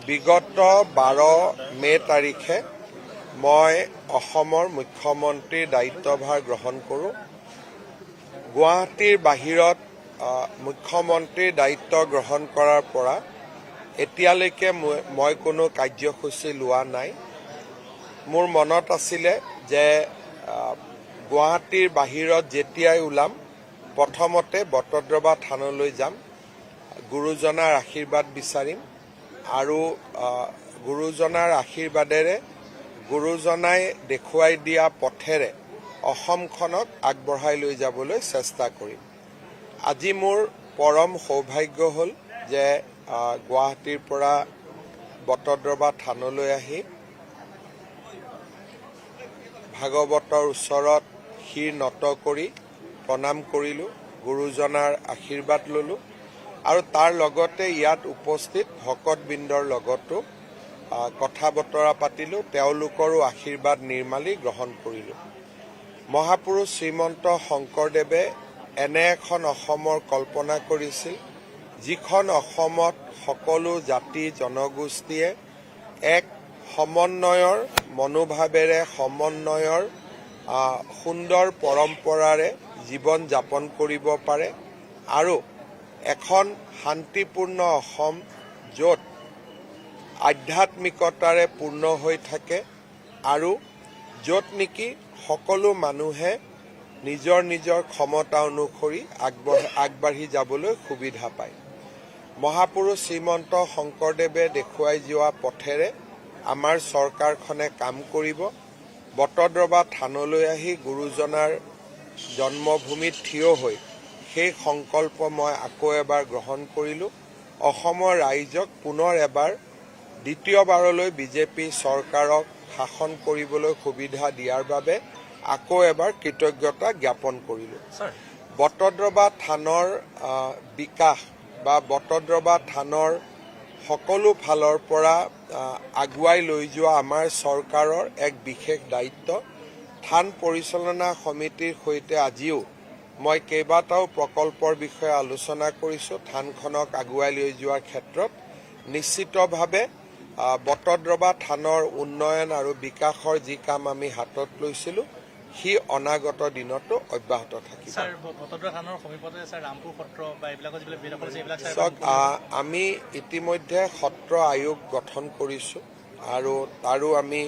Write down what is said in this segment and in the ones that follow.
বিগত 12 মে তাৰিখে মই অসমৰ মুখ্যমন্ত্ৰীৰ দায়িত্বভাৰ গ্ৰহণ কৰোঁ। গুৱাহাটীৰ বাহিৰত মুখ্যমন্ত্ৰীৰ দায়িত্ব গ্ৰহণ কৰাৰ পৰা এতিয়ালৈকে মই কোনো কাৰ্যসূচী লোৱা নাই। মোৰ মনত আছিলে যে গুৱাহাটীৰ বাহিৰত যেতিয়াই ওলাম প্ৰথমতে বটদ্ৰৱা থানলৈ যাম, গুৰুজনাৰ আশীৰ্বাদ বিচাৰিম আৰু গুৰুজনাৰ আশীৰ্বাদেৰে গুৰুজনাই দেখুৱাই দিয়া পথেৰে অসমখনক আগবঢ়াই লৈ যাবলৈ চেষ্টা কৰিম। আজি মোৰ পৰম সৌভাগ্য হ'ল যে গুৱাহাটীৰ পৰা বটদ্ৰৱা থানলৈ আহি ভাগৱতৰ ওচৰত শিৰ নত কৰি প্ৰণাম কৰিলোঁ, গুৰুজনাৰ আশীৰ্বাদ ল'লোঁ আৰু তাৰ লগতে ইয়াত উপস্থিত ভকতবৃন্দৰ লগতো কথা বতৰা পাতিলোঁ, তেওঁলোকৰো আশীৰ্বাদ নিৰ্মালি গ্ৰহণ কৰিলোঁ। মহাপুৰুষ শ্ৰীমন্ত শংকৰদেৱে এনে এখন অসমৰ কল্পনা কৰিছিল যিখন অসমত সকলো জাতি জনগোষ্ঠীয়ে এক সমন্বয়ৰ মনোভাৱেৰে সমন্বয়ৰ সুন্দৰ পৰম্পৰাৰে জীৱন যাপন কৰিব পাৰে আৰু এখন শান্তিপূৰ্ণ অসম য'ত আধ্যাত্মিকতাৰে পূৰ্ণ হৈ থাকে আৰু য'ত নেকি সকলো মানুহে নিজৰ নিজৰ ক্ষমতা অনুসৰি আগবাঢ়ি যাবলৈ সুবিধা পায়। মহাপুৰুষ শ্ৰীমন্ত শংকৰদেৱে দেখুৱাই যোৱা পথেৰে আমাৰ চৰকাৰখনে কাম কৰিব। বটদ্ৰৱা থানলৈ আহি গুৰুজনাৰ জন্মভূমিত থিয় হৈ সেই সংকল্প মই আকৌ এবাৰ গ্ৰহণ কৰিলোঁ। অসমৰ ৰাইজক পুনৰ এবাৰ দ্বিতীয়বাৰলৈ বিজেপি চৰকাৰক শাসন কৰিবলৈ সুবিধা দিয়াৰ বাবে আকৌ এবাৰ কৃতজ্ঞতা জ্ঞাপন কৰিলোঁ। বটদ্ৰৱা থানৰ বিকাশ বা বটদ্ৰৱা থানৰ সকলো ফালৰ পৰা আগুৱাই লৈ যোৱা আমাৰ চৰকাৰৰ এক বিশেষ দায়িত্ব। থান পৰিচালনা সমিতিৰ সৈতে আজিও মই কেইবাটাও প্ৰকল্পৰ বিষয়ে আলোচনা কৰিছোঁ। থানখনক আগুৱাই লৈ যোৱাৰ ক্ষেত্ৰত নিশ্চিতভাৱে বটদ্ৰৱা থানৰ উন্নয়ন আৰু বিকাশৰ যি কাম আমি হাতত লৈছিলোঁ সি অনাগত দিনতো অব্যাহত থাকিব। আমি ইতিমধ্যে সত্ৰ আয়োগ গঠন কৰিছোঁ আৰু তাৰো আমি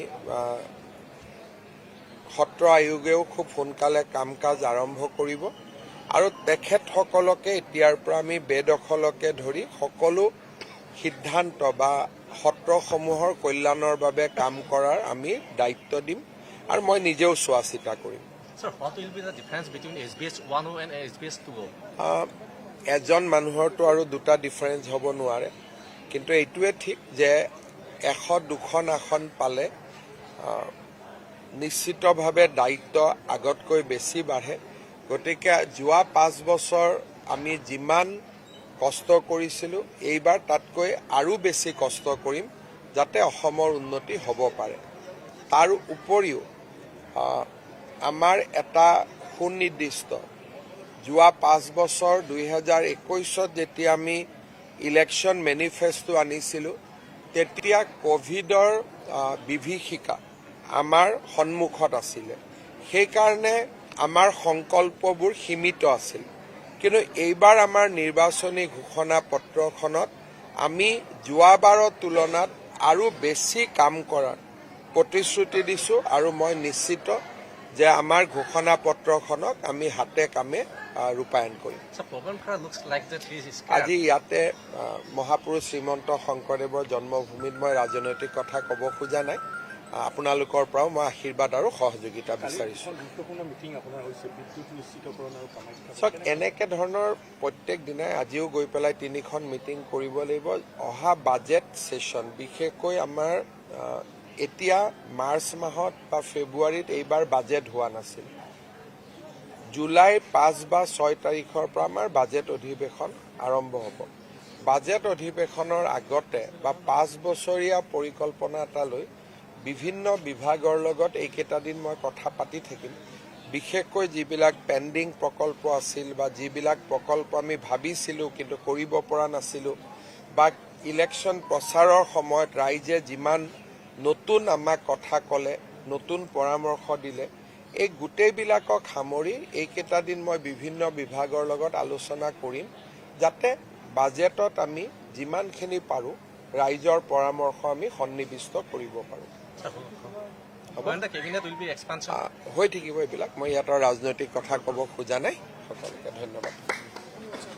সত্ৰ আয়োগেও খুব সোনকালে কাম কাজ আৰম্ভ কৰিব আৰু তেখেতসকলকে এতিয়াৰ পৰা আমি বেদখলকে ধৰি সকলো সিদ্ধান্ত বা সত্ৰসমূহৰ কল্যাণৰ বাবে কাম কৰাৰ আমি দায়িত্ব দিম আৰু মই নিজেও চোৱা চিতা কৰিম। এজন মানুহৰতো আৰু দুটা ডিফাৰেঞ্চ হ'ব নোৱাৰে, কিন্তু এইটোৱে ঠিক যে 100-2খন আসন পালে নিশ্চিতভাৱে দায়িত্ব আগতকৈ বেছি বাঢ়ে। গতিকে যোৱা 5 বছৰ আমি যিমান কষ্ট কৰিছিলোঁ এইবাৰ তাতকৈ আৰু বেছি কষ্ট কৰিম যাতে অসমৰ উন্নতি হ'ব পাৰে। তাৰ উপৰিও আমাৰ এটা সুনিৰ্দিষ্ট যোৱা 5 বছৰ 2021ত যেতিয়া আমি ইলেকশ্যন মেনিফেষ্টো আনিছিলোঁ তেতিয়া কোভিডৰ বিভীষিকা আমাৰ সন্মুখত আছিলে, সেইকাৰণে আমাৰ সংকল্পবোৰ সীমিত আছিল। কিন্তু এইবাৰ আমাৰ নিৰ্বাচনী ঘোষণা পত্ৰখনত আমি যোৱাবাৰৰ তুলনাত আৰু বেছি কাম কৰাৰ প্ৰতিশ্ৰুতি দিছোঁ আৰু মই নিশ্চিত যে আমাৰ ঘোষণা পত্ৰখনক আমি হাতে কামে ৰূপায়ণ কৰিম। আজি ইয়াতে মহাপুৰুষ শ্ৰীমন্ত শংকৰদেৱৰ জন্মভূমিত মই ৰাজনৈতিক কথা ক'ব খোজা নাই। আপোনালোকৰ পৰাও মই আশীৰ্বাদ আৰু সহযোগিতা বিচাৰিছোঁ। চাওক, এনেকে ধৰণৰ প্ৰত্যেক দিনাই আজিও গৈ পেলাই 3খন মিটিং কৰিব লাগিব। অহা বাজেট ছেছন বিশেষকৈ আমাৰ এতিয়া মাৰ্চ মাহত বা ফেব্ৰুৱাৰীত এইবাৰ বাজেট হোৱা নাছিল। জুলাই 5 বা 6 তাৰিখৰ পৰা আমাৰ বাজেট অধিৱেশন আৰম্ভ হ'ব। বাজেট অধিৱেশনৰ আগতে বা 5 বছৰীয়া পৰিকল্পনা এটা লৈ বিভিন্ন বিভাগৰ লগত এইকেইটা দিন মই কথা পাতি থাকিম। বিশেষকৈ যিবিলাক পেণ্ডিং প্ৰকল্প আছিল বা যিবিলাক প্ৰকল্প আমি ভাবিছিলোঁ কিন্তু কৰিব পৰা নাছিলোঁ বা ইলেকশ্যন প্ৰচাৰৰ সময়ত ৰাইজে যিমান নতুন আমাক কথা ক'লে, নতুন পৰামৰ্শ দিলে, এই গোটেইবিলাকক সামৰি এইকেইটা দিন মই বিভিন্ন বিভাগৰ লগত আলোচনা কৰিম, যাতে বাজেটত আমি যিমানখিনি পাৰোঁ ৰাইজৰ পৰামৰ্শ আমি সন্নিৱিষ্ট কৰিব পাৰোঁ। হৈ থাকিব এইবিলাক। মই ইয়াত ৰাজনৈতিক কথা ক'ব খোজা নাই। সকলোকে ধন্যবাদ।